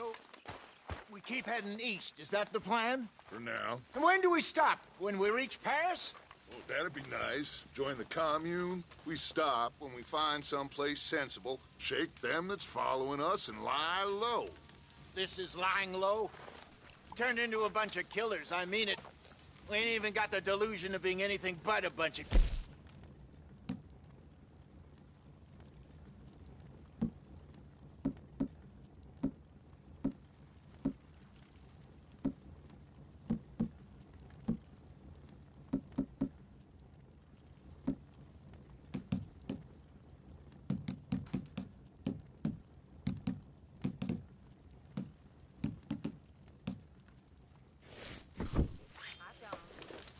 So, we keep heading east. Is that the plan? For now. And when do we stop? When we reach Paris? Oh, that'd be nice. Join the commune. We stop when we find someplace sensible, shake them that's following us, and lie low. This is lying low? Turned into a bunch of killers, I mean it. We ain't even got the delusion of being anything but a bunch of...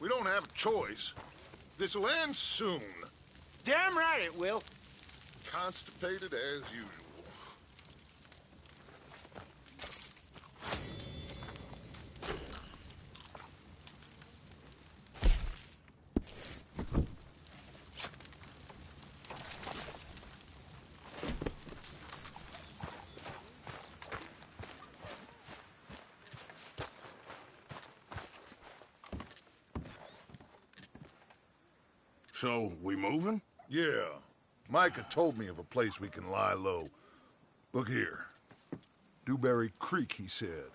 We don't have a choice. This'll end soon. Damn right it will. Constipated as usual. So, we moving? Yeah. Micah told me of a place we can lie low. Look here. Dewberry Creek, he said.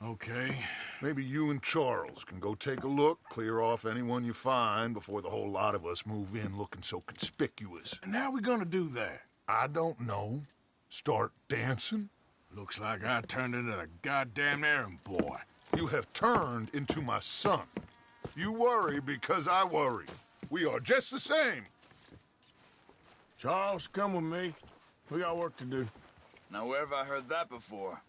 Okay. Maybe you and Charles can go take a look, clear off anyone you find before the whole lot of us move in looking so conspicuous. And how we gonna do that? I don't know. Start dancing? Looks like I turned into the goddamn errand boy. You have turned into my son. You worry because I worry. We are just the same. Charles, come with me. We got work to do. Now, where have I heard that before?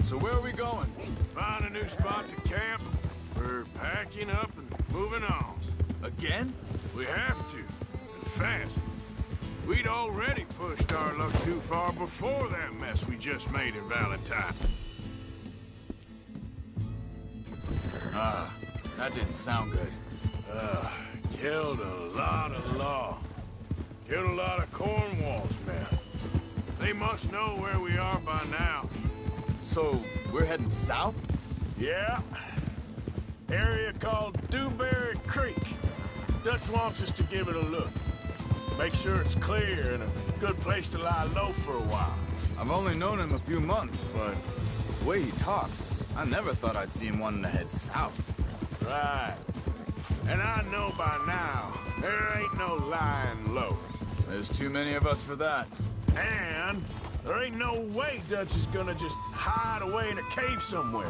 So where are we going? Find a new spot to camp. We're packing up and moving on. Again? We have to, and fast. We'd already pushed our luck too far before that mess we just made in Valentine. That didn't sound good. Killed a lot of law. Killed a lot of Cornwall's men. They must know where we are by now. So, we're heading south? Yeah. Area called Dewberry Creek. Dutch wants us to give it a look. Make sure it's clear and a good place to lie low for a while. I've only known him a few months, but the way he talks, I never thought I'd see him wanting to head south. Right. And I know by now, there ain't no lying low. There's too many of us for that. And there ain't no way Dutch is gonna just hide away in a cave somewhere.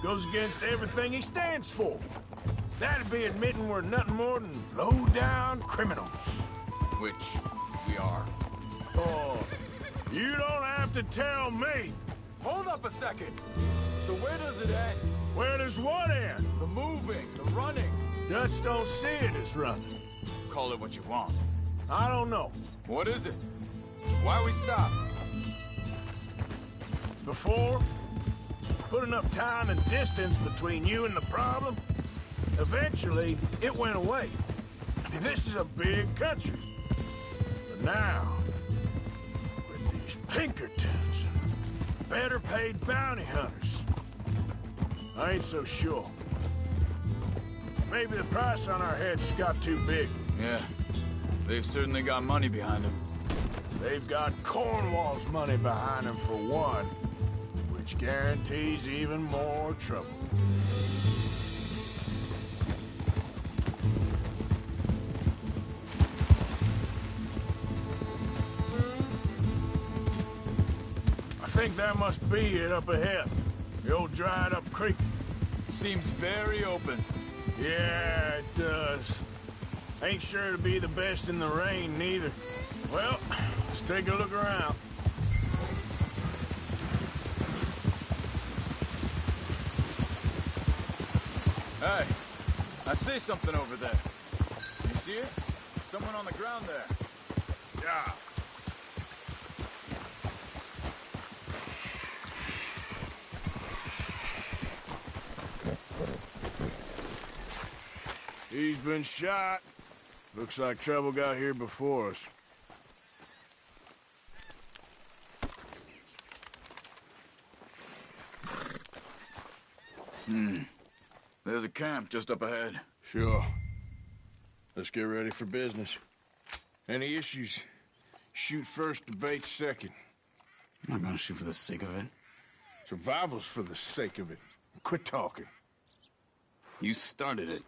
Goes against everything he stands for. That'd be admitting we're nothing more than low-down criminals. Which we are. Oh, you don't have to tell me. Hold up a second. So where does it end? Where does what end? The moving, the running. Dutch don't see it as running. Call it what you want. I don't know. What is it? Why we stopped? Before, put enough time and distance between you and the problem, eventually it went away. I mean, this is a big country. But now, with these Pinkertons, better paid bounty hunters, I ain't so sure. Maybe the price on our heads got too big. Yeah, they've certainly got money behind them. They've got Cornwall's money behind them for one, which guarantees even more trouble. I think that must be it up ahead. The old dried-up creek. Seems very open. Yeah, it does. Ain't sure to be the best in the rain, neither. Well, let's take a look around. Hey, I see something over there. You see it? Someone on the ground there. Yeah. He's been shot. Looks like trouble got here before us. There's a camp just up ahead. Sure. Let's get ready for business. Any issues? Shoot first, debate second. I'm not gonna shoot for the sake of it. Survival's for the sake of it. Quit talking. You started it.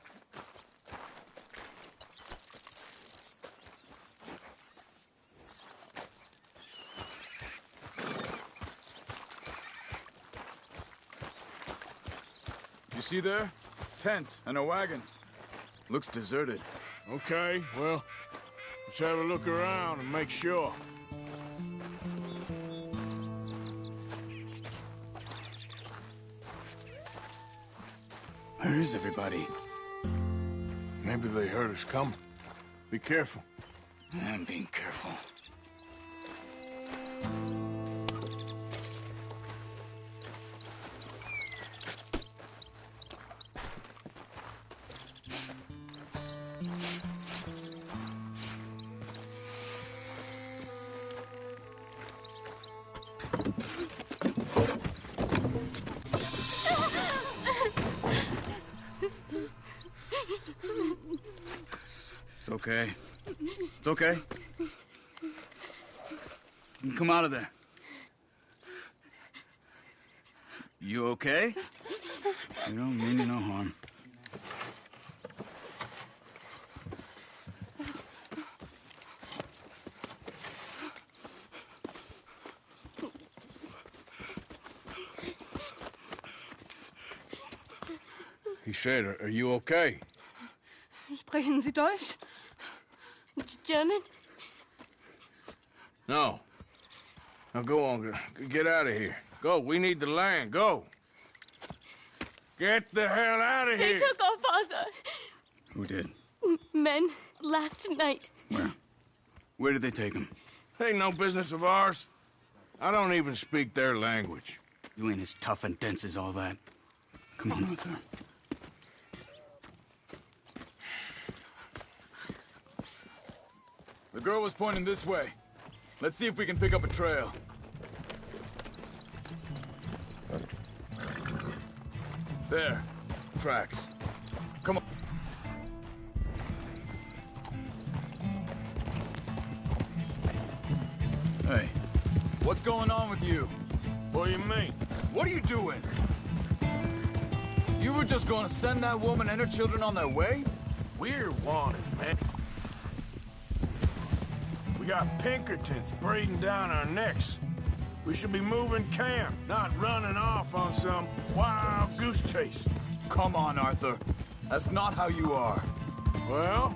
You see there? Tents and a wagon. Looks deserted. Okay, well, let's have a look around and make sure. Where is everybody? Maybe they heard us coming. Be careful. I'm being careful. It's okay. It's okay. You come out of there. You okay? You don't mean you no harm. He said, are you okay? Sprechen Sie Deutsch? German? No. Now go on, get out of here. Go, we need the land, go. Get the hell out of They here! took our father. Who did? Men, last night. Where? Where did they take him? Ain't no business of ours. I don't even speak their language. You ain't as tough and dense as all that. Come on, Arthur. The girl was pointing this way. Let's see if we can pick up a trail. There. Tracks. Come on. Hey, what's going on with you? What do you mean? What are you doing? You were just going to send that woman and her children on their way? We're wanted, man. We got Pinkertons breathing down our necks. We should be moving camp, not running off on some wild goose chase. Come on, Arthur. That's not how you are. Well,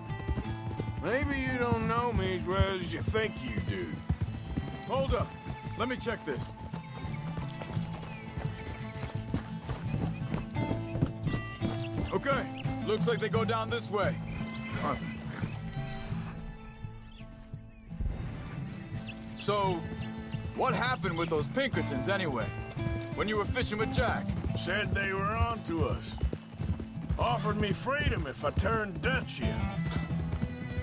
maybe you don't know me as well as you think you do. Hold up. Let me check this. Okay. Looks like they go down this way. Arthur. So, what happened with those Pinkertons anyway? When you were fishing with Jack? Said they were on to us. Offered me freedom if I turned Dutch in.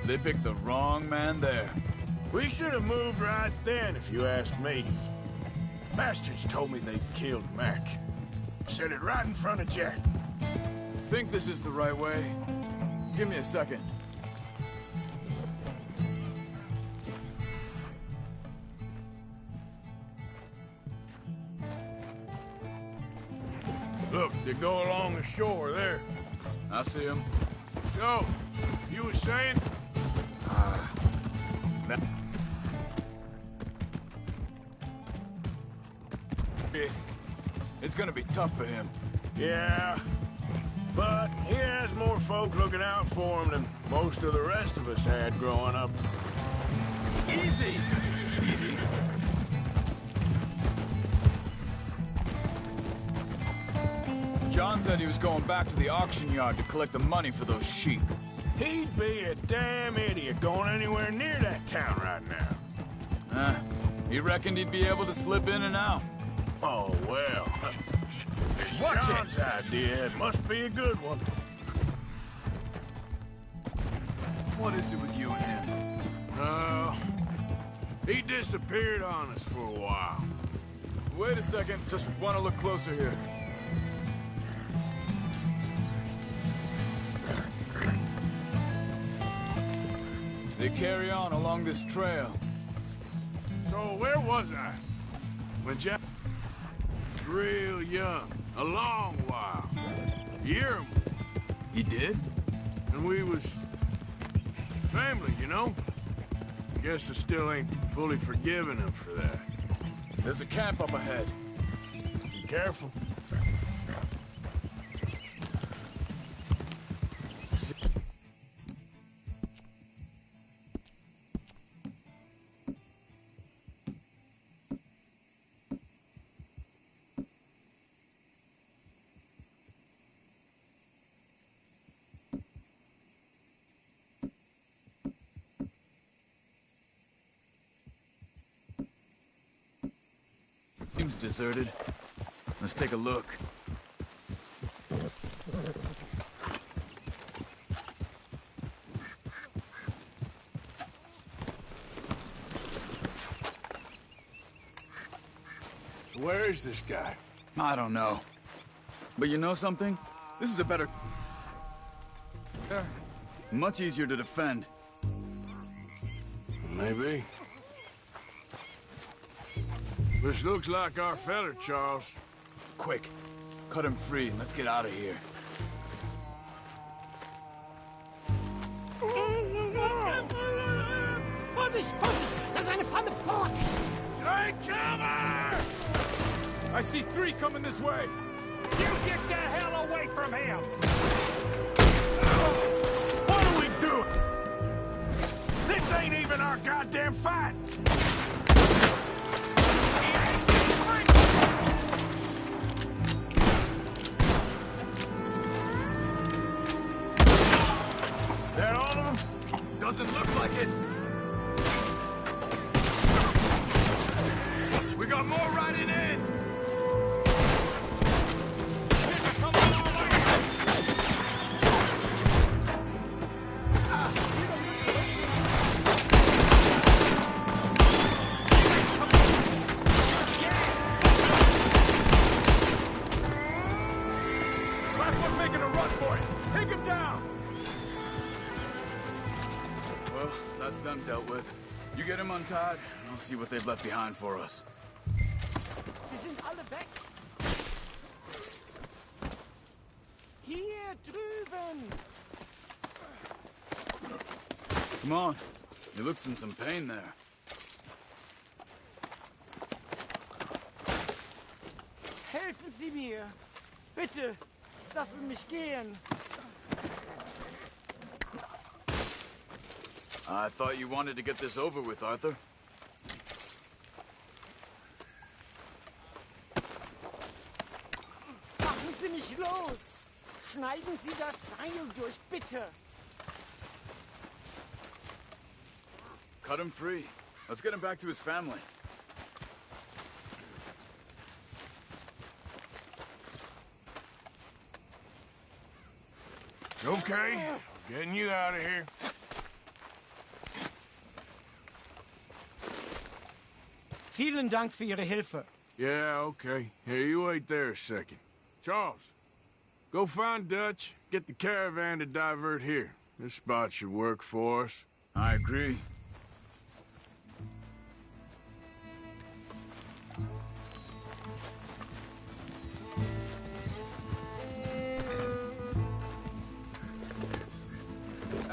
They picked the wrong man there. We should have moved right then, if you ask me. Bastards told me they'd killed Mac. Said it right in front of Jack. Think this is the right way? Give me a second. Look, they go along the shore there. I see him. So, you were saying? It's gonna be tough for him. Yeah, but he has more folk looking out for him than most of the rest of us had growing up. Easy! Easy. John said he was going back to the auction yard to collect the money for those sheep. He'd be a damn idiot going anywhere near that town right now. He reckoned he'd be able to slip in and out. Oh, well. If it's Watch it. John's idea, it must be a good one. What is it with you and him? He disappeared on us for a while. Wait a second, just want to look closer here. They carry on along this trail. So where was I? When Jack was real young. A long while. Year, He did? and we was family, you know? Guess I still ain't fully forgiven him for that. There's a camp up ahead. Be careful. Seems deserted. Let's take a look. Where is this guy? I don't know. But you know something? This is a better... Much easier to defend. Maybe. This looks like our feller, Charles. Quick, cut him free and let's get out of here. Vorsicht, Vorsicht! Das ist eine Falle! Vorsicht! Take cover! I see 3 coming this way! You get the hell away from him! What are we doing? This ain't even our goddamn fight! That all of them? Doesn't look like it! We got more riding in! Last one's making a run for it! Take him down! Well, that's them dealt with. You get him untied, and I'll see what they've left behind for us. Sie sind alle weg! Hier drüben! Come on. He looks in some pain there. Helfen Sie mir! Bitte! Lassen Sie mich gehen! I thought you wanted to get this over with, Arthur. Machen Sie mich los! Schneiden Sie das Seil durch, bitte! Cut him free. Let's get him back to his family. Okay, getting you out of here. Vielen Dank für Ihre Hilfe. Yeah, okay. Here, you wait there a second. Charles, go find Dutch, get the caravan to divert here. This spot should work for us. I agree.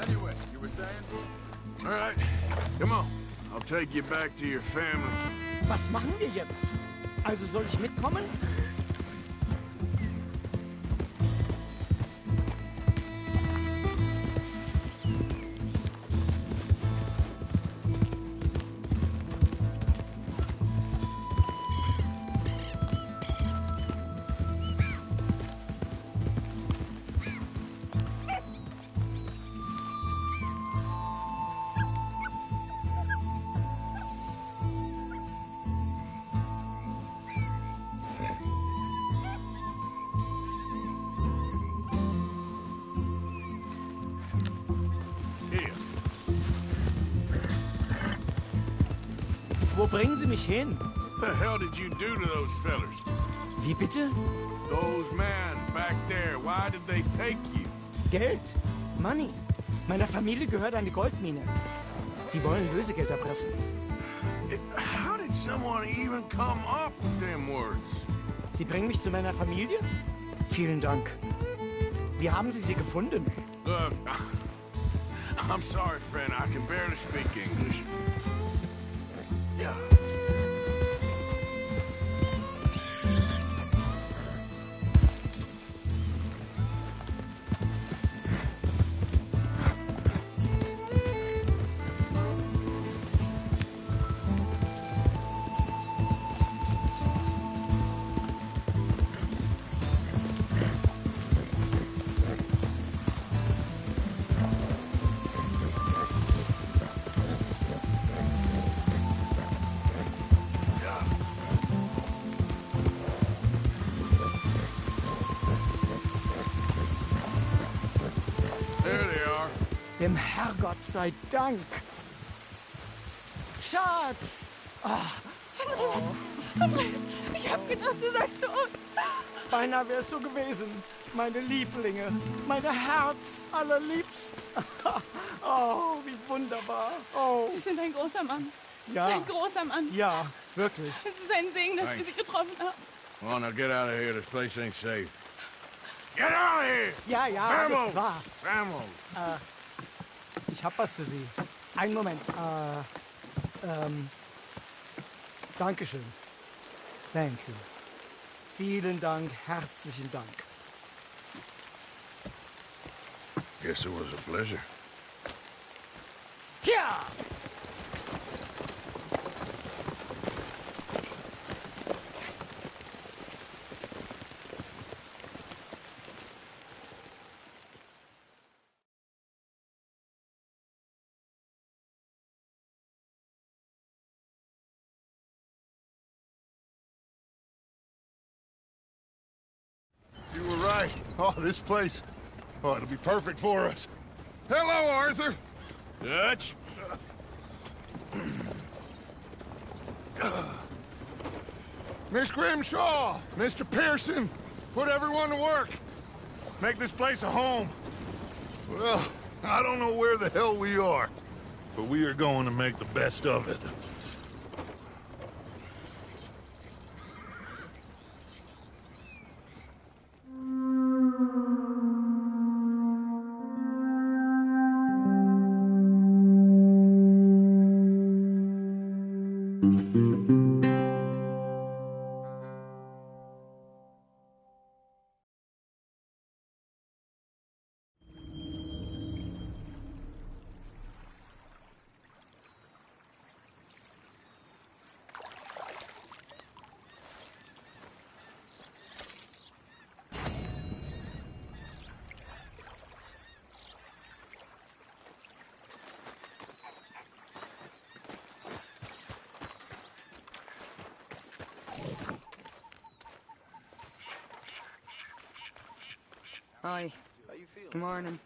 Anyway, you were saying? All right, come on. I'll take you back to your family. Was machen wir jetzt? Also soll ich mitkommen? Wo bringen Sie mich hin? What the hell did you do to those fellers? Wie bitte? Those men back there, why did they take you? Geld. Money. Meiner Familie gehört eine Goldmine. Sie wollen Lösegeld erpressen. How did someone even come up with them words? Sie bringen mich zu meiner Familie? Vielen Dank. Wie haben Sie sie gefunden? Look, I'm sorry, friend. I can barely speak English. Yeah. There they are. Dem Herrgott sei Dank. Schatz! Andreas, ich hab gedacht, du seist tot. Beinahe wär's so gewesen. Meine Lieblinge. Meine Herz allerliebsten. Oh, wie wunderbar. Oh, Sie sind ein großer Mann. ja. Ein großer Mann. Ja, wirklich. Es ist ein Segen, dass wir Sie getroffen haben. Come on, now get out of here. This place ain't safe. Get out of here! Ja, ja, alles klar. Vamos! Ich hab was für Sie. Einen Moment. Dankeschön. Thank you. Vielen Dank, herzlichen Dank. Guess it was a pleasure. Ja! You were right. Oh, this place. Oh, it'll be perfect for us. Hello, Arthur. Dutch? Miss Grimshaw, Mr. Pearson, put everyone to work. Make this place a home. Well, I don't know where the hell we are, but we are going to make the best of it. Hi. How you feeling? Good morning.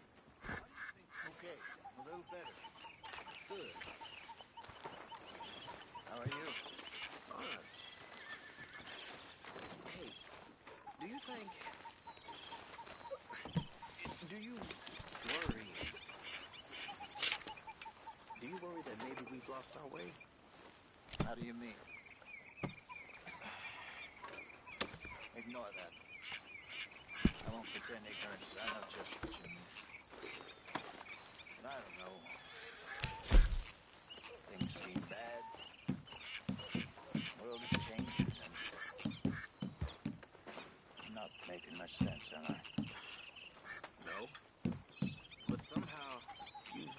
Okay, a little better. Good. How are you? Fine. Hey, do you think... Do you worry... Do you worry that maybe we've lost our way? How do you mean? Ignore that. I won't pretend ignorance. I know just what you mean. But I don't know. Things seem bad. The world is changing, and I'm not making much sense, am I? No. But somehow you've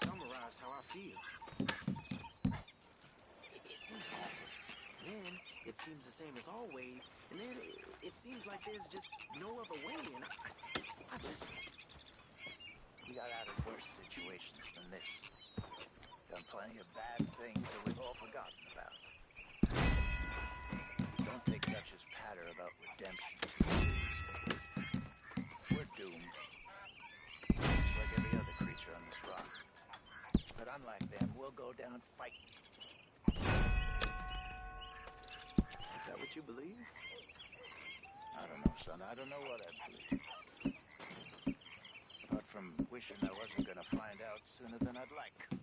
summarized how I feel. It seems awful. Then it seems the same as always, and then it seems like there's just no other way, and I just... We got out of worse situations than this. Done plenty of bad things that we've all forgotten about. Don't take Dutch's patter about redemption too seriously. We're doomed. Just like every other creature on this rock. But unlike them, we'll go down fighting. you believe? I don't know, son. I don't know what I believe. Apart from wishing I wasn't gonna find out sooner than I'd like.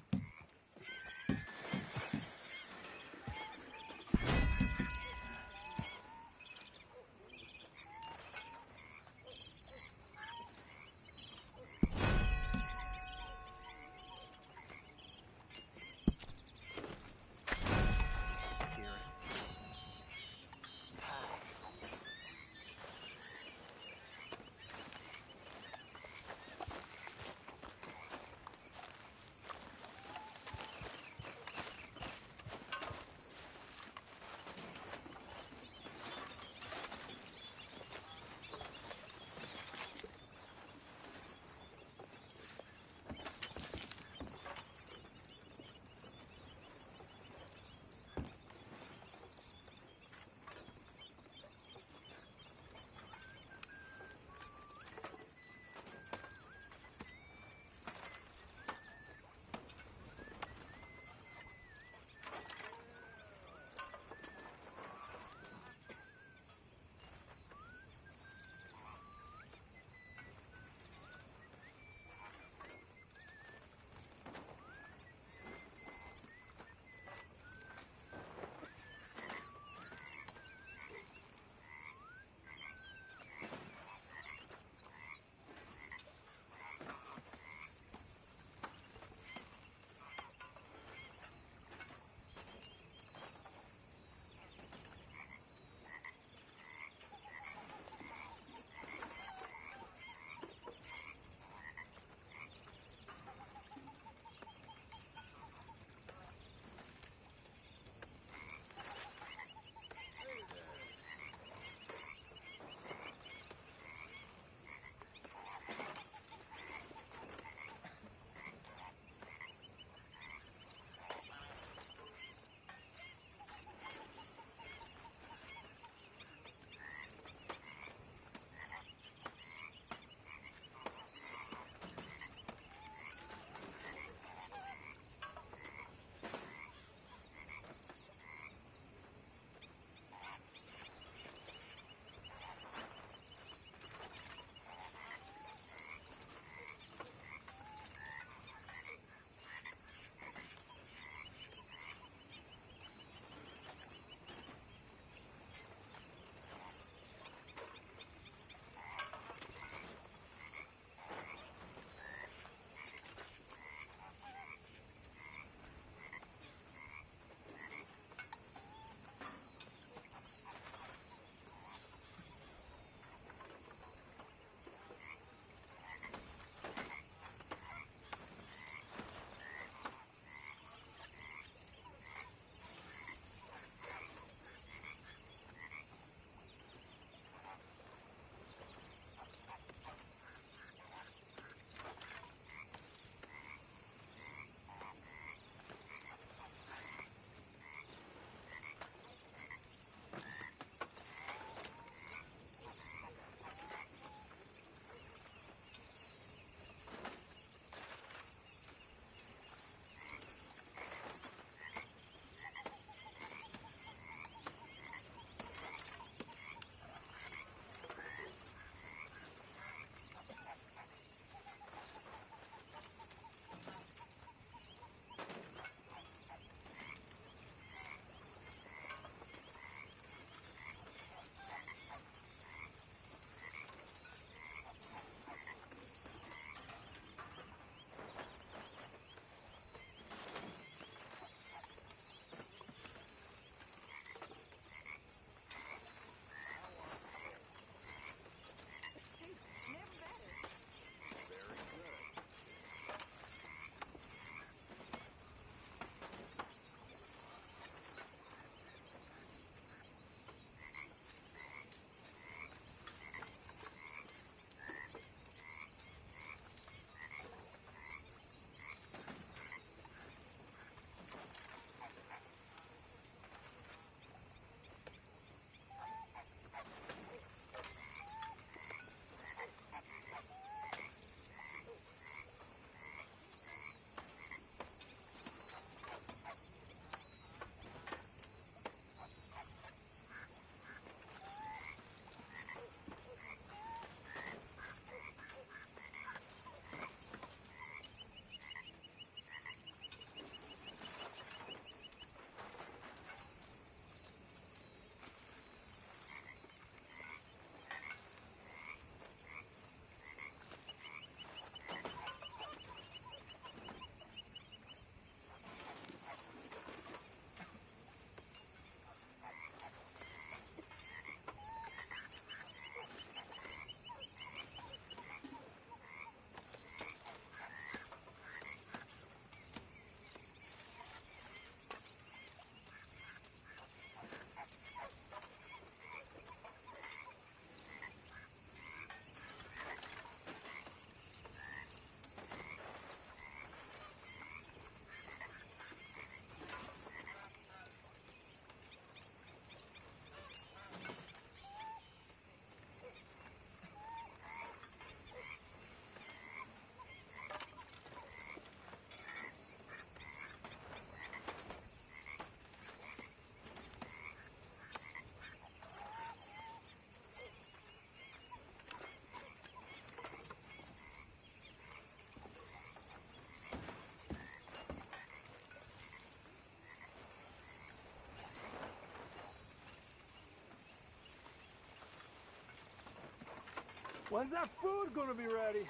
When's that food gonna be ready?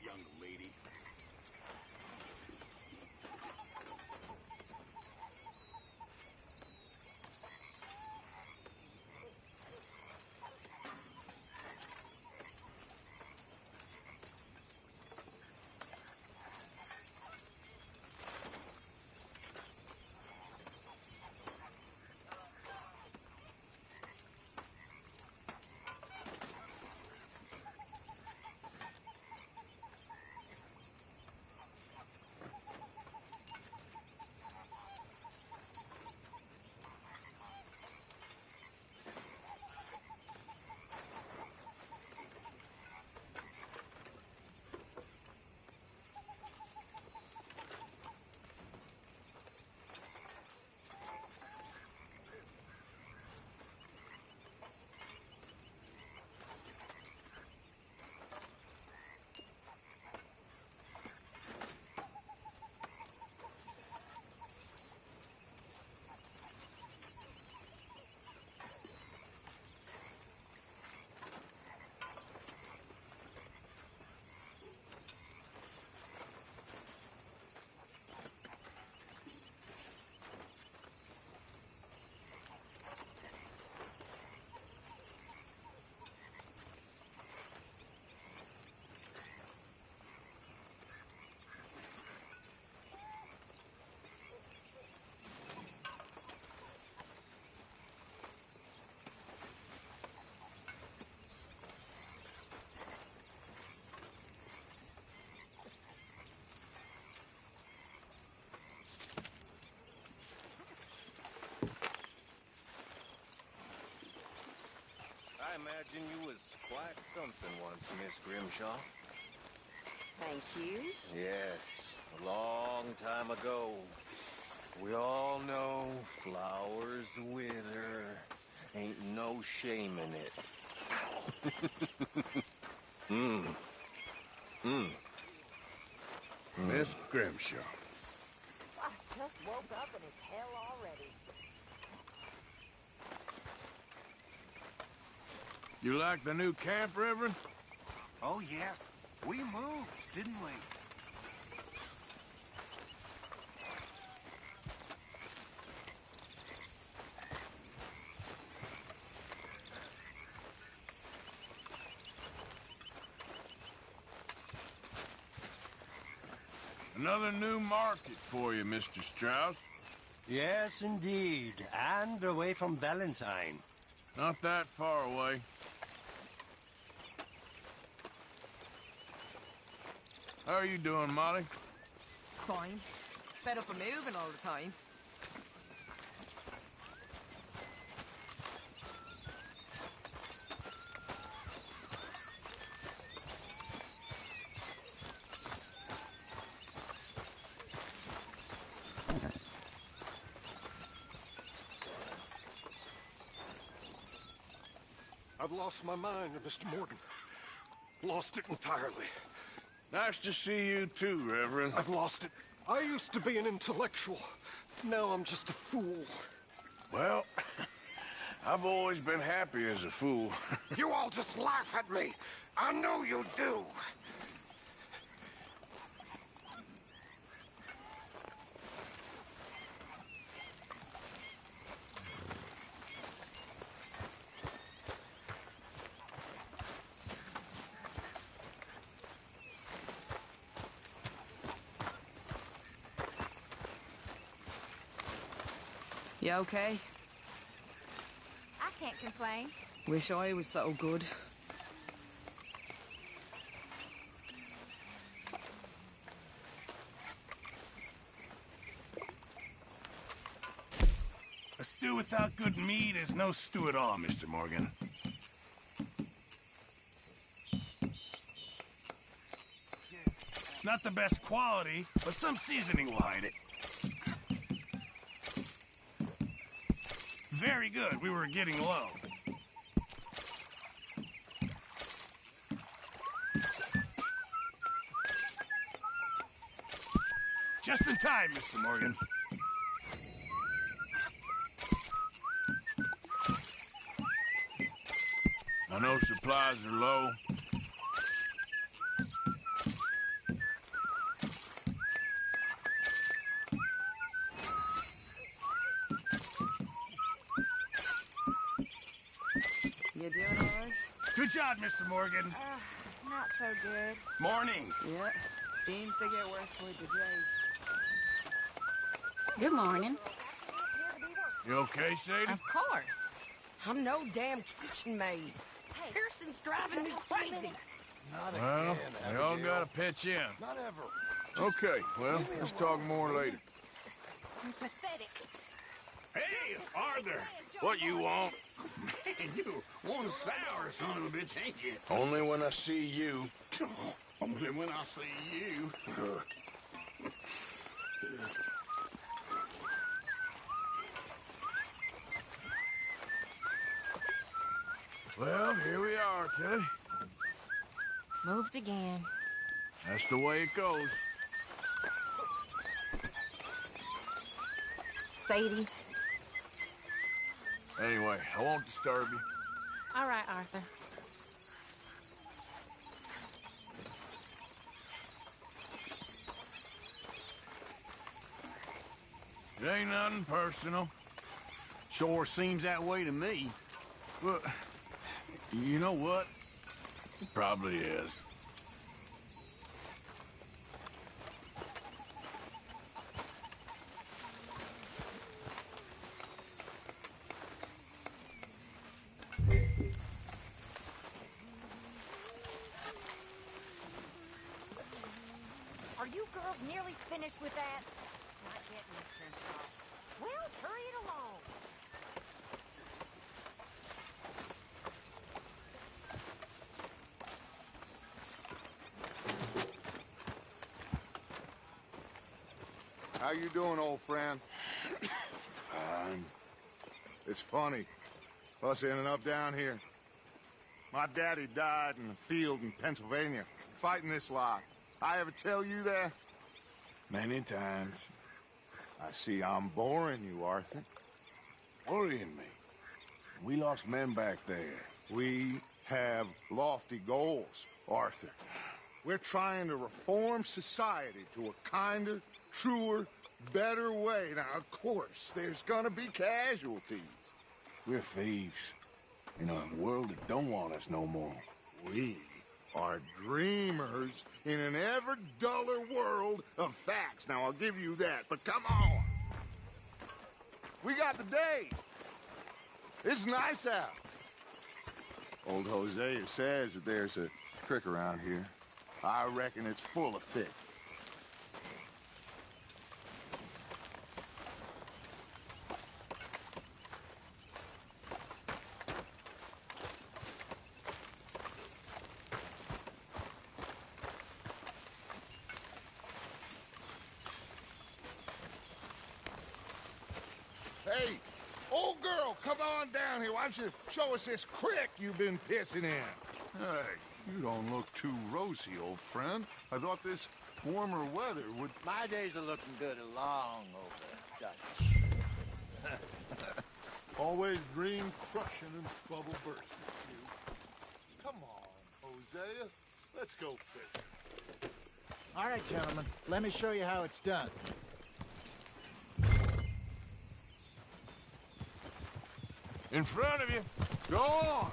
Young lady. I imagine you was quite something once, Miss Grimshaw. Thank you. Yes, a long time ago. We all know flowers wither. Ain't no shame in it. Miss Grimshaw. I just woke up and it's hell already. You like the new camp, Reverend? Oh, yeah. We moved, didn't we? Another new market for you, Mr. Strauss. Yes, indeed. And away from Valentine. Not that far away. How are you doing, Molly? Fine. Fed up of moving all the time. I've lost my mind, Mr. Morton. Lost it entirely. Nice to see you too, Reverend. I've lost it. I used to be an intellectual. Now I'm just a fool. Well, I've always been happy as a fool. You all just laugh at me. I know you do. You okay? I can't complain. Wish I was so good. A stew without good meat is no stew at all, Mr. Morgan. Not the best quality, but some seasoning will hide it. Very good. We were getting low. Just in time, Mr. Morgan. I know supplies are low. You doing all right? Good job, Mr. Morgan. Not so good. Morning. Yeah. Seems to get worse by the day. Good morning. You okay, Sadie? Of course. I'm no damn kitchen maid. Pearson's driving me crazy. Well, we all gotta pitch in. Not ever. Okay, well, let's talk more later. You're pathetic. Hey, Arthur. What you want? Man, you one sour son of a bitch, ain't you? Only when I see you. Only when I see you. Well, here we are, Tilly. Moved again. That's the way it goes. Sadie. Anyway, I won't disturb you. All right, Arthur. It ain't nothing personal. Sure seems that way to me. But, you know what? It probably is. Are you girls nearly finished with that? Not yet, Miss Crenshaw. Well, hurry it along. How you doing, old friend? It's funny, us ending up down here. My daddy died in the field in Pennsylvania, fighting this lot. I ever tell you that? Many times. I see I'm boring you, Arthur. Worrying me. We lost men back there. We have lofty goals, Arthur. We're trying to reform society to a kinder, truer, better way. Now, of course, there's gonna be casualties. We're thieves. In a world that don't want us no more. We are dreamers in an ever duller world of facts. Now, I'll give you that, but come on. We got the day. It's nice out. Old Hosea says that there's a creek around here. I reckon it's full of fish. Hey, old girl, come on down here. Why don't you show us this creek you've been pissing in? Hey, you don't look too rosy, old friend. I thought this warmer weather would... My days are looking good along over, Dutch. Always dream crushing and bubble bursting, you. Come on, Hosea. Let's go fishing. All right, gentlemen. Let me show you how it's done. In front of you. Go on.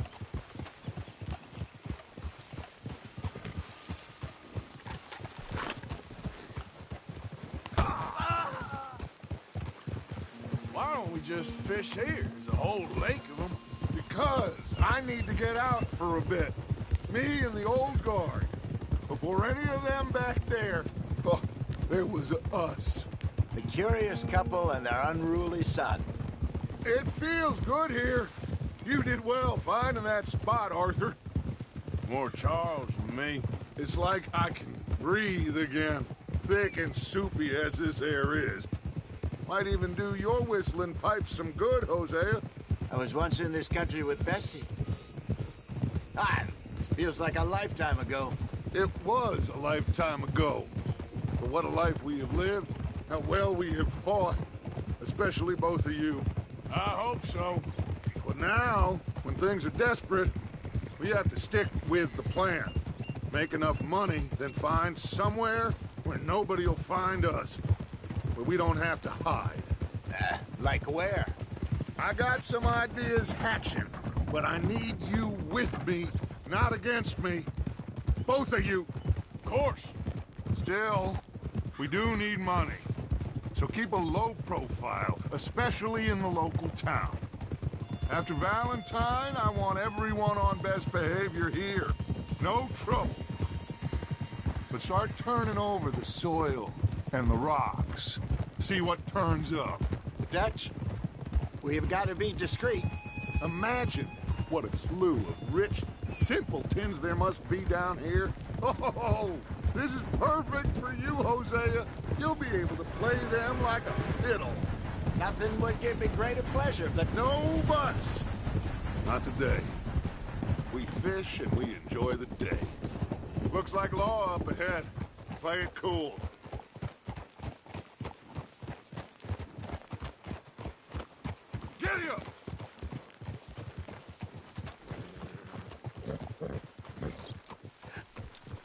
Why don't we just fish here? There's a whole lake of them. Because I need to get out for a bit. Me and the old guard. Before any of them back there, oh, there was us. The curious couple and their unruly son. It feels good here. You did well finding that spot, Arthur. More Charles than me. It's like I can breathe again, thick and soupy as this air is. Might even do your whistling pipes some good, Hosea. I was once in this country with Bessie. Ah, feels like a lifetime ago. It was a lifetime ago. But what a life we have lived, how well we have fought, especially both of you. I hope so. But now, when things are desperate, we have to stick with the plan. Make enough money, then find somewhere where nobody will find us. Where we don't have to hide. Like where? I got some ideas hatching, but I need you with me, not against me. Both of you. Of course. Still, we do need money. So keep a low profile, especially in the local town. After Valentine, I want everyone on best behavior here. No trouble. But start turning over the soil and the rocks. See what turns up. Dutch, we've got to be discreet. Imagine what a slew of rich simpletons there must be down here. Oh, this is perfect for you, Hosea. You'll be able to play them like a fiddle. Nothing would give me greater pleasure, but no buts. Not today. We fish and we enjoy the day. Looks like law up ahead. Play it cool. Giddy up!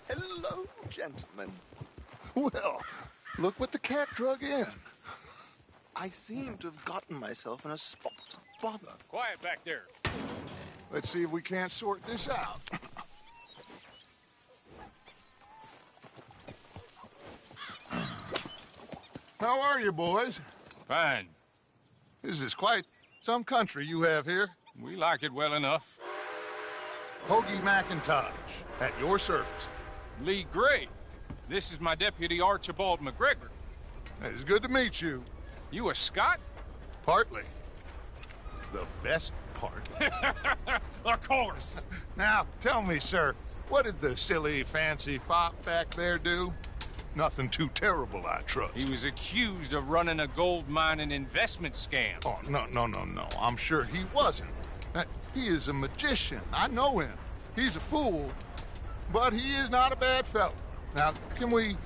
Hello, gentlemen. Well, look what the cat drug in. I seem to have gotten myself in a spot of bother. Quiet back there. Let's see if we can't sort this out. How are you, boys? Fine. This is quite some country you have here. We like it well enough. Hoagie McIntosh, at your service. Lee Gray. This is my deputy Archibald McGregor. It's good to meet you. You a Scot? Partly. The best part. Of course. Now, tell me, sir, what did the silly, fancy fop back there do? Nothing too terrible, I trust. He was accused of running a gold mining investment scam. Oh, no. I'm sure he wasn't. He is a magician. I know him. He's a fool, but he is not a bad fellow. Now, can we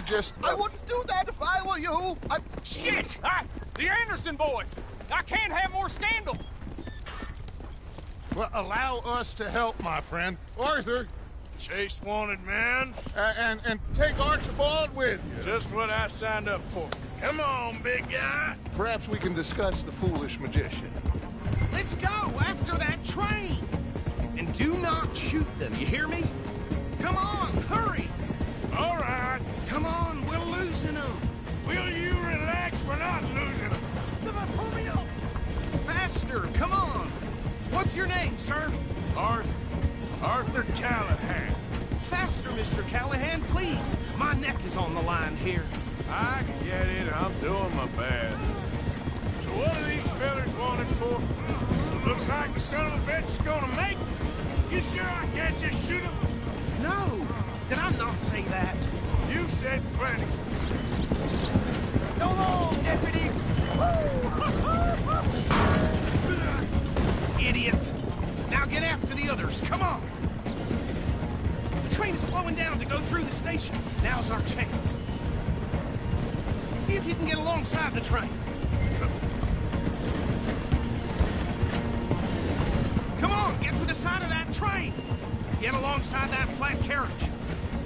just... I wouldn't do that if I were you. Shit! The Anderson boys! I can't have more scandal! Well, allow us to help, my friend. Arthur! Chase wanted man. And take Archibald with you. Just what I signed up for. Come on, big guy. Perhaps we can discuss the foolish magician. Let's go after that train! And do not shoot them, you hear me? Come on, hurry! All right. Come on, we're losing them. Will you relax? We're not losing them. Come on, pull me up. Faster, come on. What's your name, sir? Arthur Callahan. Faster, Mr. Callahan, please. My neck is on the line here. I get it. I'm doing my best. So what are these fellas wanted for? Looks like the son of a bitch is gonna make it. You sure I can't just shoot him? No. Did I not say that? You said plenty. Go on, deputy. Idiot. Now get after the others. Come on. The train is slowing down to go through the station. Now's our chance. See if you can get alongside the train. Come on, get to the side of that train. Get alongside that flat carriage.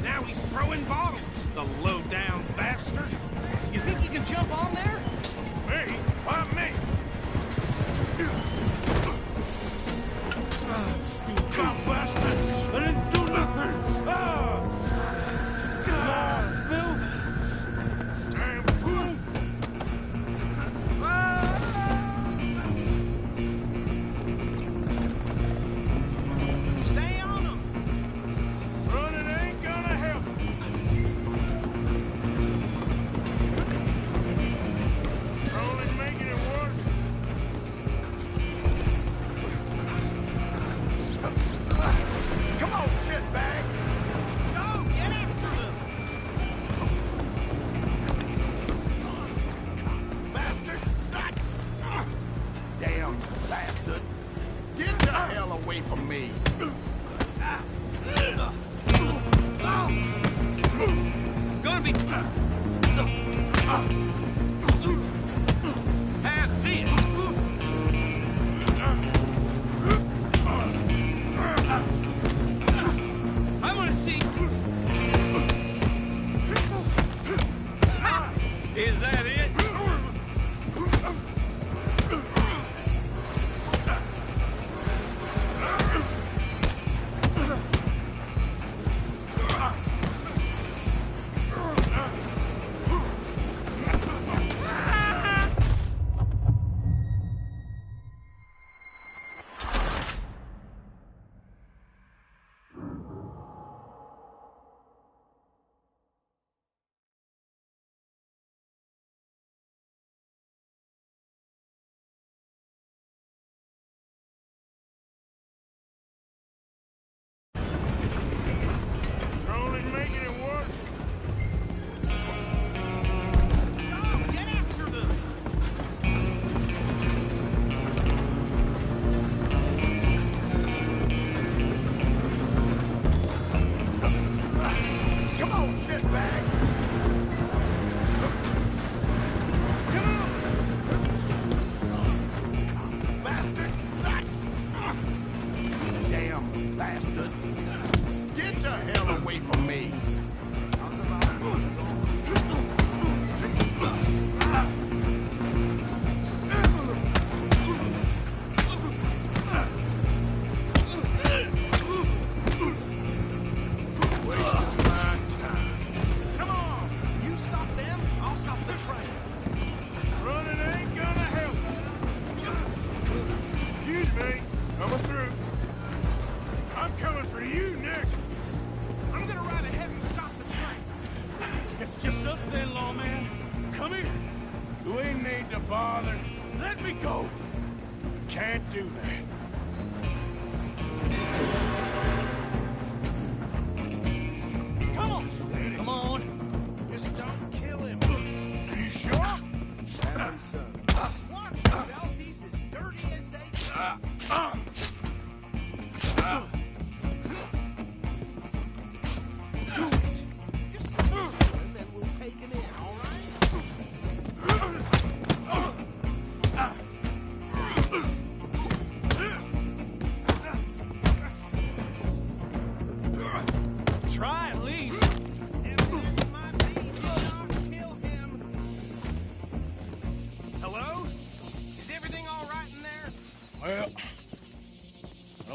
Now he's throwing bottles, the low-down bastard. You think you can jump on there? Me? Why me? You dumb bastard! I didn't do nothing! Come on, Bill! Damn fool! away from me. Gonna be... Have this! I'm gonna see... Is that it?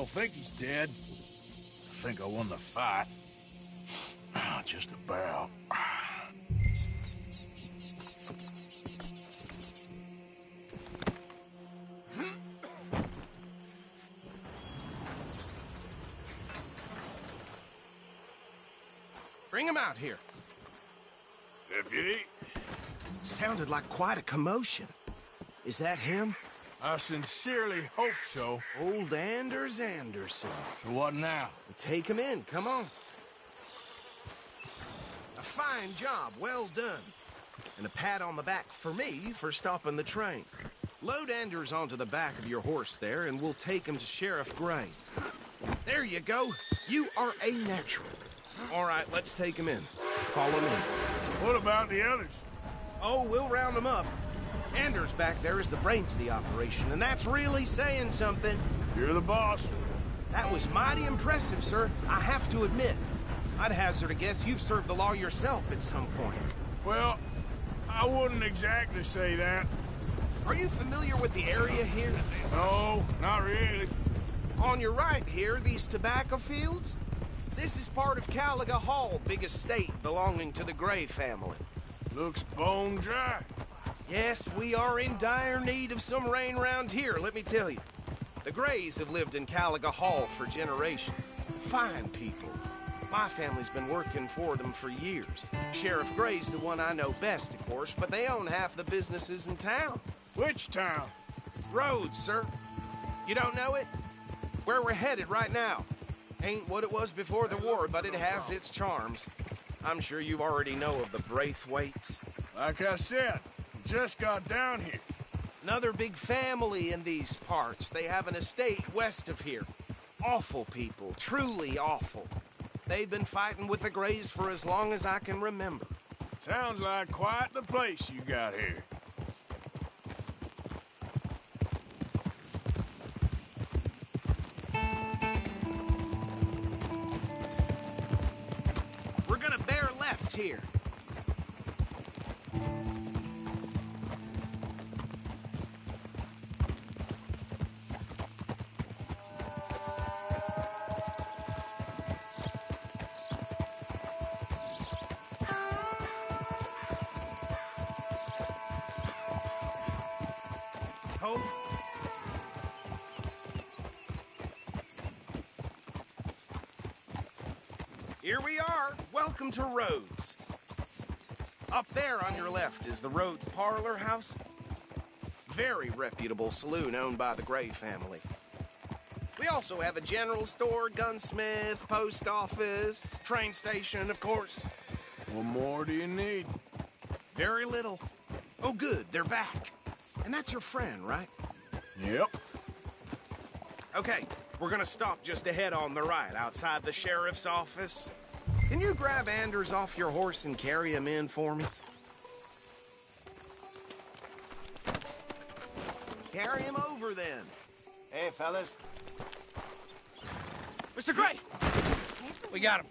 I think he's dead. I think I won the fight. Just about. Bring him out here. Deputy? Sounded like quite a commotion. Is that him? I sincerely hope so. Old Anders Anderson. So what now? Take him in, come on. A fine job, well done. And a pat on the back for me for stopping the train. Load Anders onto the back of your horse there, and we'll take him to Sheriff Gray. There you go. You are a natural. All right, let's take him in. Follow me. What about the others? Oh, we'll round them up. Anders back there is the brains of the operation, and that's really saying something. You're the boss. That was mighty impressive, sir. I have to admit. I'd hazard a guess you've served the law yourself at some point. Well, I wouldn't exactly say that. Are you familiar with the area here? No, not really. On your right here, these tobacco fields? This is part of Caliga Hall, big estate belonging to the Gray family. Looks bone dry. Yes, we are in dire need of some rain round here, let me tell you. The Grays have lived in Caliga Hall for generations. Fine people. My family's been working for them for years. Sheriff Gray's the one I know best, of course, but they own half the businesses in town. Which town? Rhodes, sir. You don't know it? Where we're headed right now. Ain't what it was before the war, but it has its charms. I'm sure you already know of the Braithwaites. Like I said, just got down here. Another big family in these parts. They have an estate west of here. awful people, truly awful. They've been fighting with the Greys for as long as I can remember. Sounds like quite the place you got here. We're gonna bear left here. Hope. Here we are. Welcome to Rhodes. Up there on your left is the Rhodes Parlor House. Very reputable saloon owned by the Gray family. We also have a general store, gunsmith, post office, train station, of course. What more do you need? Very little. Oh, good, they're back. And that's your friend, right? Yep. Okay, we're gonna stop just ahead on the right, outside the sheriff's office. Can you grab Anders off your horse and carry him in for me? Carry him over, then. Hey, fellas. Mr. Gray! We got him.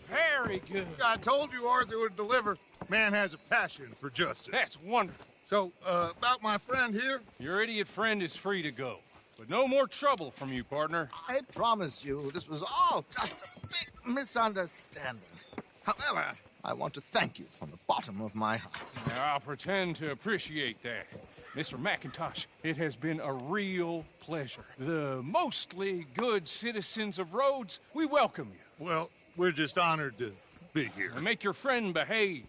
Very good. I told you Arthur would deliver. Man has a passion for justice. That's wonderful. So, about my friend here? Your idiot friend is free to go. But no more trouble from you, partner. I promise you, this was all just a big misunderstanding. However, I want to thank you from the bottom of my heart. Now, I'll pretend to appreciate that. Mr. McIntosh, it has been a real pleasure. The mostly good citizens of Rhodes, we welcome you. Well, we're just honored to be here. And make your friend behave.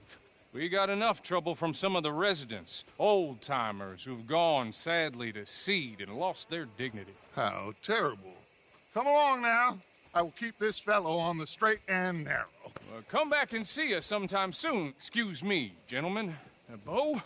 We got enough trouble from some of the residents, old-timers who've gone, sadly, to seed and lost their dignity. How terrible. Come along now. I will keep this fellow on the straight and narrow. Come back and see us sometime soon. Excuse me, gentlemen. Bo,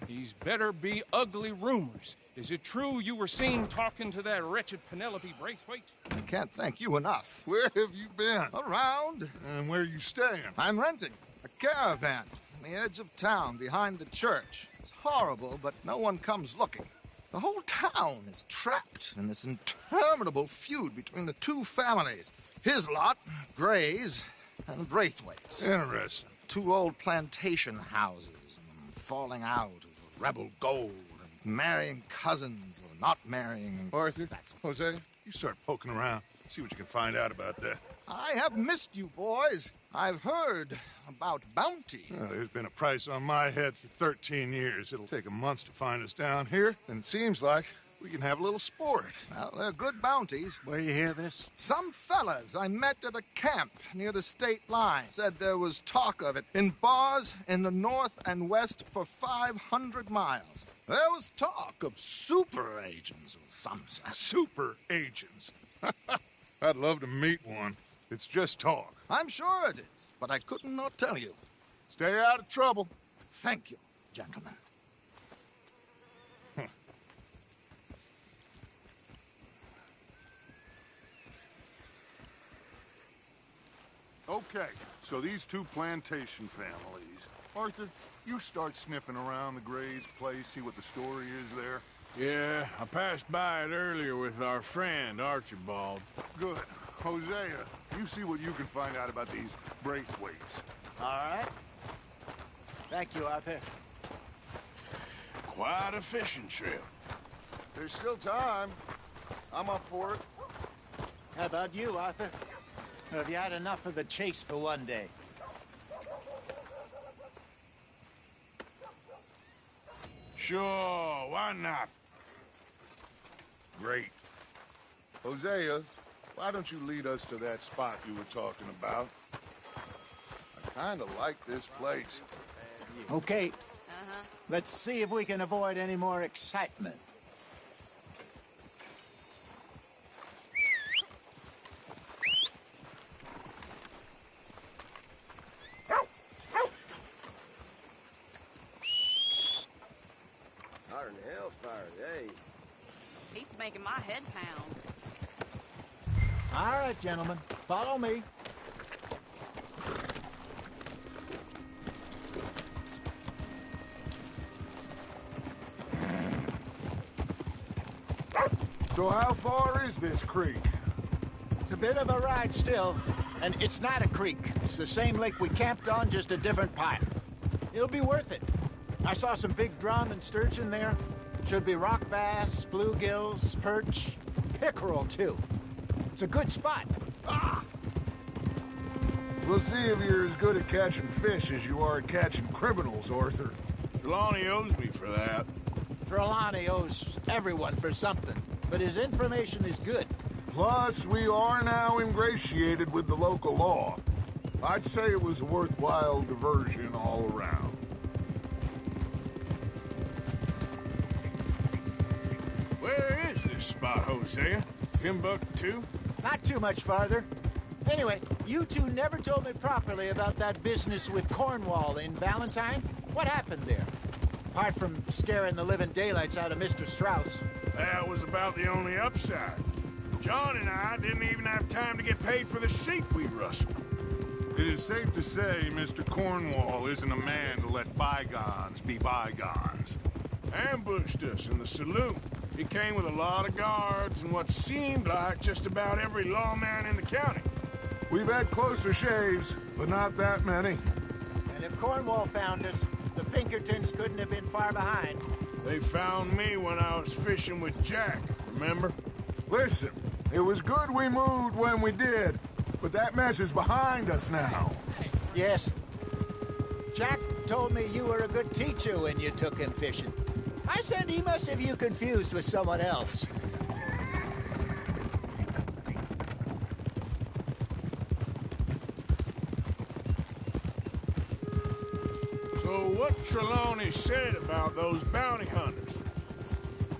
these better be ugly rumors. Is it true you were seen talking to that wretched Penelope Braithwaite? I can't thank you enough. Where have you been? Around. And where are you staying? I'm renting a caravan on the edge of town behind the church. It's horrible, but no one comes looking. The whole town is trapped in this interminable feud between the two families. His lot, Gray's, and Braithwaite's. Interesting. Two old plantation houses, and falling out of rebel gold, and marrying cousins or not marrying. Arthur, Jose, you start poking around. See what you can find out about that. I have missed you, boys. I've heard about bounty. There's been a price on my head for 13 years. It'll take a month to find us down here, and it seems like we can have a little sport. Well, they're good bounties. Where you hear this? Some fellas I met at a camp near the state line said there was talk of it in bars in the north and west for 500 miles. There was talk of super agents of some sort. Super agents? I'd love to meet one. It's just talk. I'm sure it is, but I couldn't not tell you. Stay out of trouble. Thank you, gentlemen. Okay, so these two plantation families. Arthur, you start sniffing around the Gray's place, see what the story is there. Yeah, I passed by it earlier with our friend, Archibald. Good. Hosea, you see what you can find out about these Braithwaites. All right. Thank you, Arthur. Quite a fishing trip. There's still time. I'm up for it. How about you, Arthur? Have you had enough of the chase for one day? Sure, why not? Great. Hosea, why don't you lead us to that spot you were talking about? I kind of like this place. Okay. Let's see if we can avoid any more excitement. Hotter than hellfire, hey. He's making my head pound. All right, gentlemen. Follow me. So how far is this creek? It's a bit of a ride still, and it's not a creek. It's the same lake we camped on, just a different pipe. It'll be worth it. I saw some big drum and sturgeon there. Should be rock bass, bluegills, perch, pickerel, too. It's a good spot. Ah! We'll see if you're as good at catching fish as you are at catching criminals, Arthur. Trelawney owes me for that. Trelawney owes everyone for something, but his information is good. Plus, we are now ingratiated with the local law. I'd say it was a worthwhile diversion all around. Where is this spot, Hosea? Timbuktu? Not too much farther. Anyway, you two never told me properly about that business with Cornwall in Valentine. What happened there? Apart from scaring the living daylights out of Mr. Strauss. That was about the only upside. John and I didn't even have time to get paid for the sheep we rustled. It is safe to say Mr. Cornwall isn't a man to let bygones be bygones. Ambushed us in the saloon. He came with a lot of guards and what seemed like just about every lawman in the county. We've had closer shaves, but not that many. And if Cornwall found us, the Pinkertons couldn't have been far behind. They found me when I was fishing with Jack, remember? Listen, it was good we moved when we did, but that mess is behind us now. Yes. Jack told me you were a good teacher when you took him fishing. I said he must have you confused with someone else. So what Trelawney said about those bounty hunters?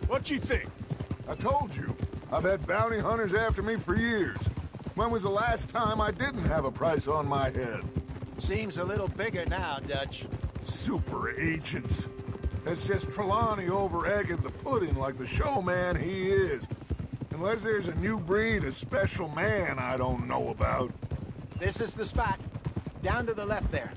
What you think? I told you. I've had bounty hunters after me for years. When was the last time I didn't have a price on my head? Seems a little bigger now, Dutch. Super agents. That's just Trelawney over-egging the pudding like the showman he is. Unless there's a new breed of special man I don't know about. This is the spot. Down to the left there.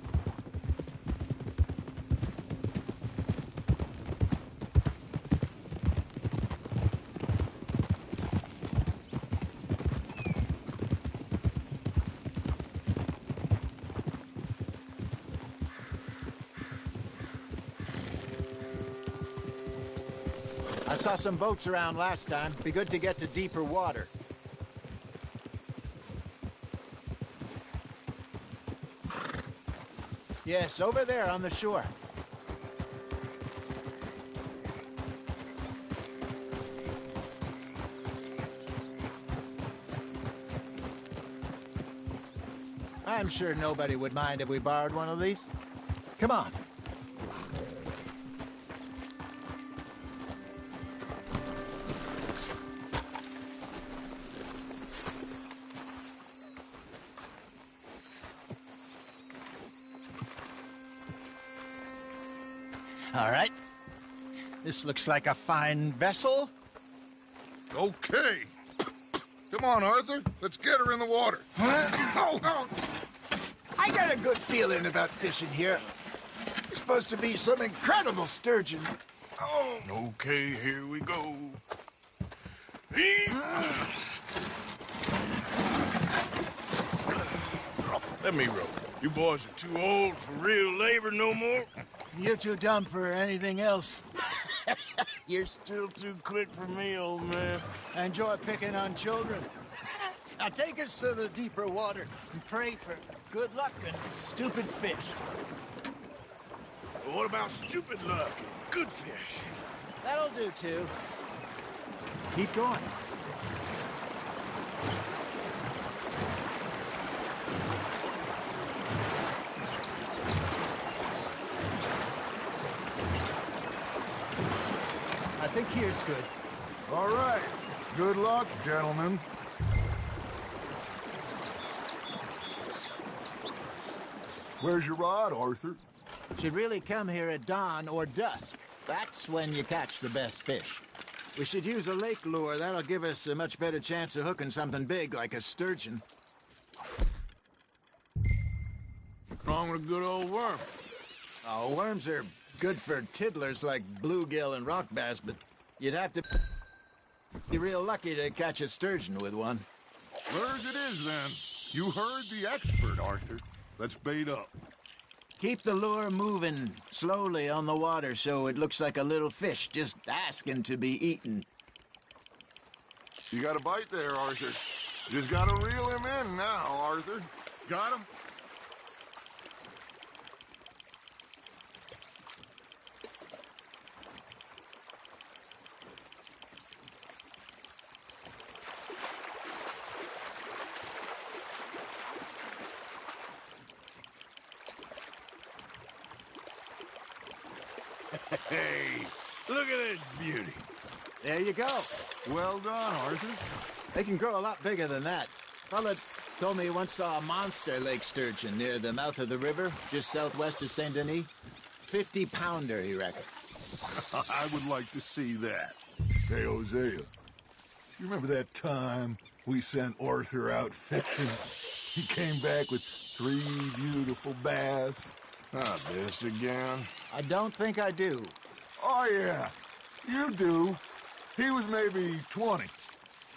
I saw some boats around last time. Be good to get to deeper water. Yes, over there on the shore. I'm sure nobody would mind if we borrowed one of these. Come on. All right. This looks like a fine vessel. Okay. Come on, Arthur. Let's get her in the water. I got a good feeling about fishing here. It's supposed to be some incredible sturgeon. Oh. Okay, here we go. Let me row. You boys are too old for real labor no more. You're too dumb for anything else. You're still too quick for me, old man. I enjoy picking on children. Now take us to the deeper water and pray for good luck and stupid fish. Well, what about stupid luck and good fish? That'll do, too. Keep going. I think here's good. All right. Good luck, gentlemen. Where's your rod, Arthur? Should really come here at dawn or dusk. That's when you catch the best fish. We should use a lake lure. That'll give us a much better chance of hooking something big like a sturgeon. What's wrong with a good old worm? Oh, worms are good for tiddlers like bluegill and rock bass, but you'd have to be real lucky to catch a sturgeon with one. Where's it is, then? You heard the expert, Arthur. Let's bait up. Keep the lure moving slowly on the water so it looks like a little fish just asking to be eaten. You got a bite there, Arthur. Just gotta reel him in now, Arthur. Got him? Hey, look at this beauty. There you go. Well done, Arthur. They can grow a lot bigger than that. Fella told me he once saw a monster lake sturgeon near the mouth of the river, just southwest of Saint Denis. 50-pounder, he reckoned. I would like to see that. Hey, Hosea, you remember that time we sent Arthur out fishing? He came back with 3 beautiful bass. Not this again. I don't think I do. Oh, yeah, you do. He was maybe 20,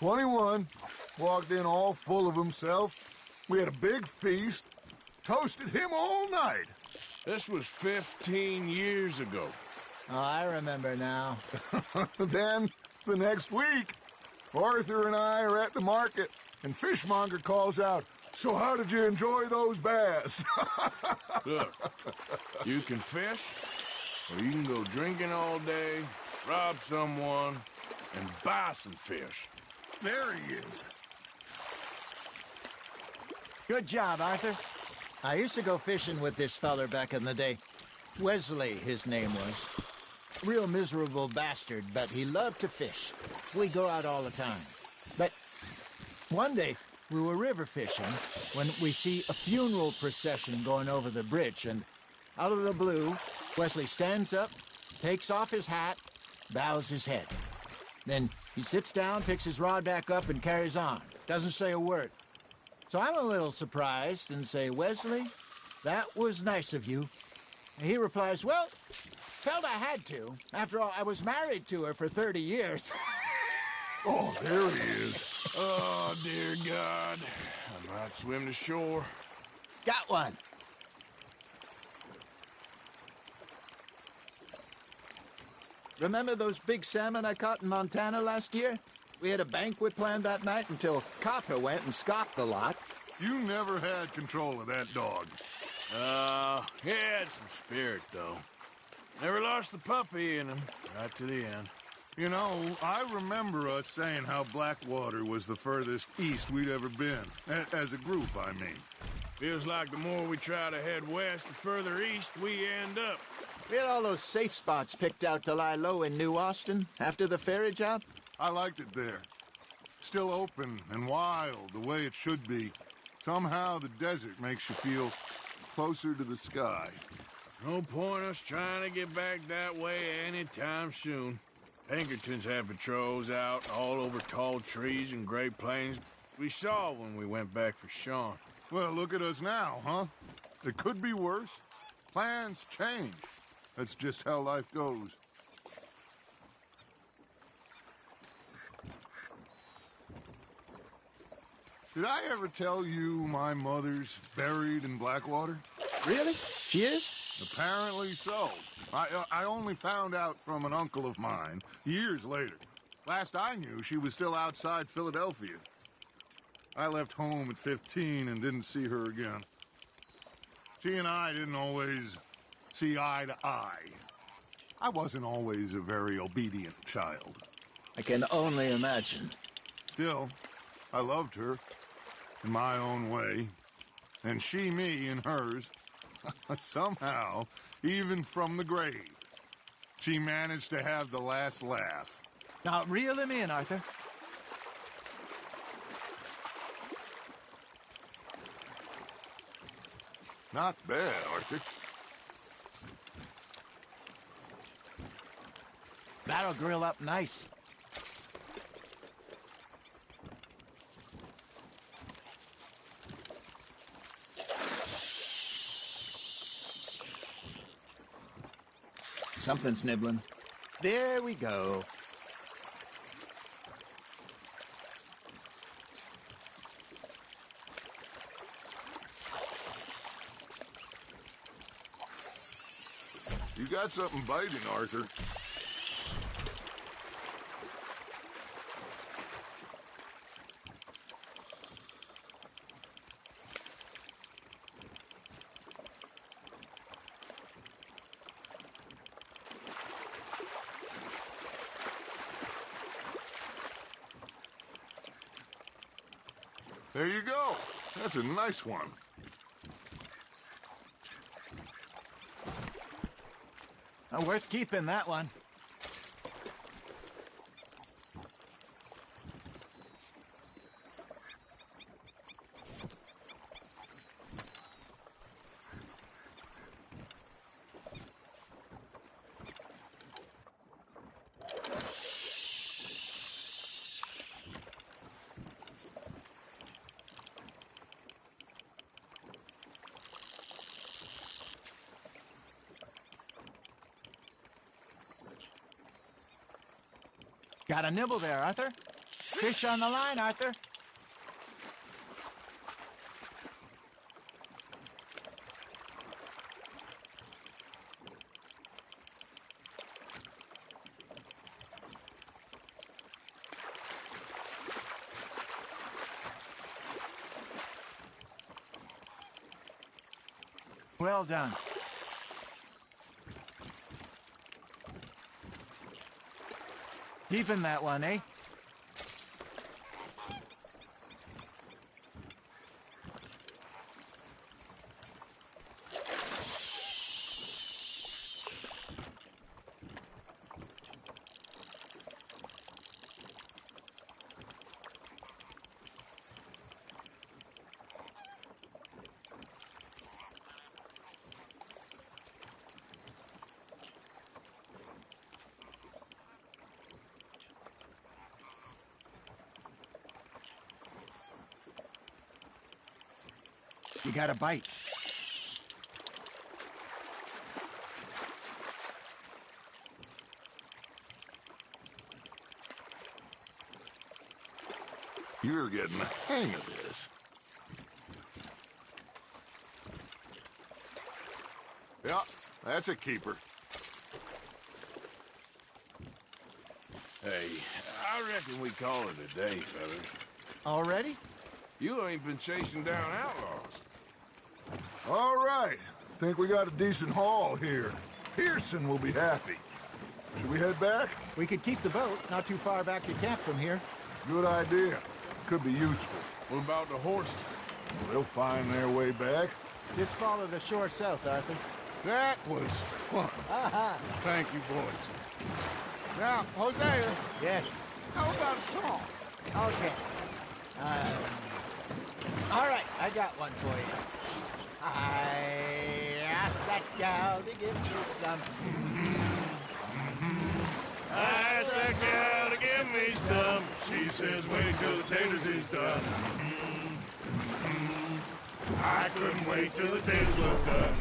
21, walked in all full of himself. We had a big feast, toasted him all night. This was 15 years ago. Oh, I remember now. Then, the next week, Arthur and I are at the market, and Fishmonger calls out, "So how did you enjoy those bass?" Look, you can fish, or you can go drinking all day, rob someone, and buy some fish. There he is. Good job, Arthur. I used to go fishing with this feller back in the day. Wesley, his name was. Real miserable bastard, but he loved to fish. We go out all the time. But one day, we were river fishing when we see a funeral procession going over the bridge, and out of the blue, Wesley stands up, takes off his hat, bows his head. Then he sits down, picks his rod back up, and carries on. Doesn't say a word. So I'm a little surprised and say, "Wesley, that was nice of you." And he replies, "Well, felt I had to. After all, I was married to her for 30 years. Oh, there he is. Oh, dear God. I might swim to shore. Got one. Remember those big salmon I caught in Montana last year? We had a banquet planned that night until Copper went and scoffed the lot. You never had control of that dog. He had some spirit, though. Never lost the puppy in him, right to the end. You know, I remember us saying how Blackwater was the furthest east we'd ever been. As a group, I mean. Feels like the more we try to head west, the further east we end up. We had all those safe spots picked out to lie low in New Austin after the ferry job. I liked it there. Still open and wild, the way it should be. Somehow the desert makes you feel closer to the sky. No point us trying to get back that way anytime soon. Pinkertons have patrols out all over tall trees and Great Plains. We saw when we went back for Sean. Well, look at us now, huh? It could be worse. Plans change. That's just how life goes. Did I ever tell you my mother's buried in Blackwater? Really? She is? Apparently so. I only found out from an uncle of mine years later. Last I knew, she was still outside Philadelphia. I left home at 15 and didn't see her again. She and I didn't always see eye to eye. I wasn't always a very obedient child. I can only imagine. Still, I loved her in my own way, and she me in hers. Somehow, even from the grave, she managed to have the last laugh. Now, reel him in, Arthur. Not bad, Arthur. That'll grill up nice. Something's nibbling. There we go. You got something biting, Arthur. There you go. That's a nice one. Worth keeping, that one. Got a nibble there, Arthur. Fish on the line, Arthur. Well done. Keeping that one, eh? You got a bite. You're getting the hang of this. Yeah, that's a keeper. Hey, I reckon we call it a day, fellas. Already? You ain't been chasing down outlaws. All right. Think we got a decent haul here. Pearson will be happy. Should we head back? We could keep the boat, not too far back to camp from here. Good idea. Could be useful. What about the horses? They'll find their way back. Just follow the shore south, Arthur. That was fun. Thank you, boys. Now, Hosea. Yes. How about a song? Okay. All right, I got one for you. I asked that gal to give me some. I asked that gal to give me some. She says, wait till the taters is done. I couldn't wait till the taters was done.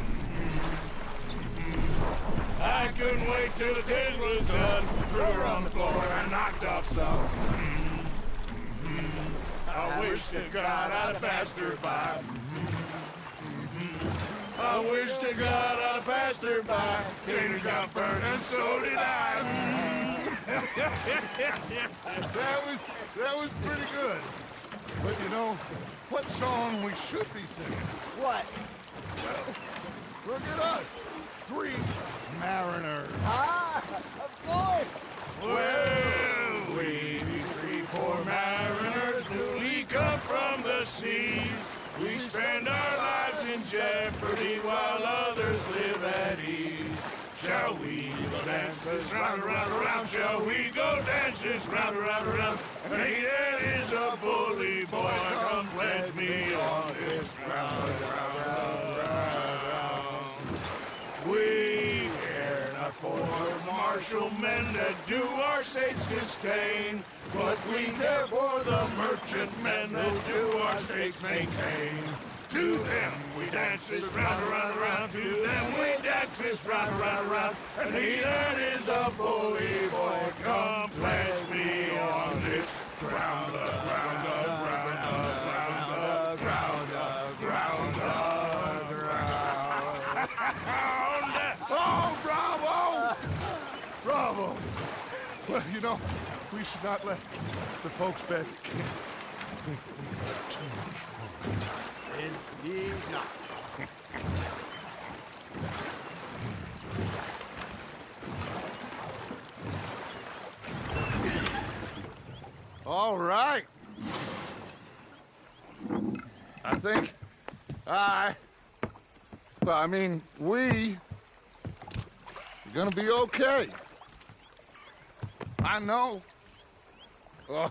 I couldn't wait till the taters was done. Threw her on the floor and I knocked off some. I wish to God I'd have passed her by. I wish to God I'd have passed her by. Taters got burned and so did I. That was pretty good. But you know, what song we should be singing? What? Well, look at us. 3 mariners. Ah, of course. Well, we 3 poor mariners newly come from the seas. We spend our lives in jeopardy while others live at ease. Shall we go dance this round, around, around? Shall we go dance this round, around, around? Hey, there is a bully boy, come pledge me on this round, round, round, round. We care not for martial men that do our states disdain, but we care for the merchant men that do our states maintain. To them we dance this round, around, around. To them we dance this round, around, around. And he that is a bully boy, come pledge me on this ground, ground, ground, ground, ground, ground, ground. Oh, bravo! Bravo! Well, you know, we should not let the folks back at camp think that we have too much fun. Indeed not. All right. I think we're gonna be okay. I know. Oh,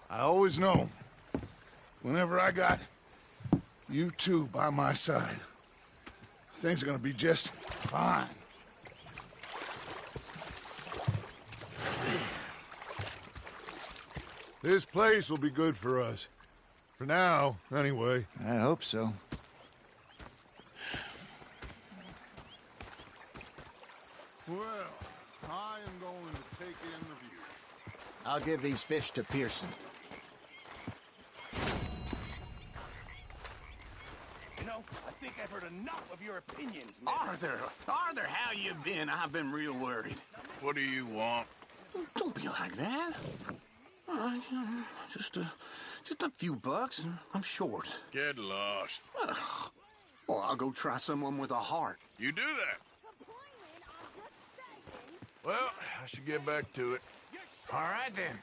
I always know. Whenever I got you two by my side, things are gonna be just fine. This place will be good for us. For now, anyway. I hope so. Well, I am going to take in the view. I'll give these fish to Pearson. You know, I think I've heard enough of your opinions, man. Arthur, how you been? I've been real worried. What do you want? Don't be like that. All right, just a few bucks. I'm short. Get lost. Well, I'll go try someone with a heart. You do that. Well, I should get back to it. All right, then.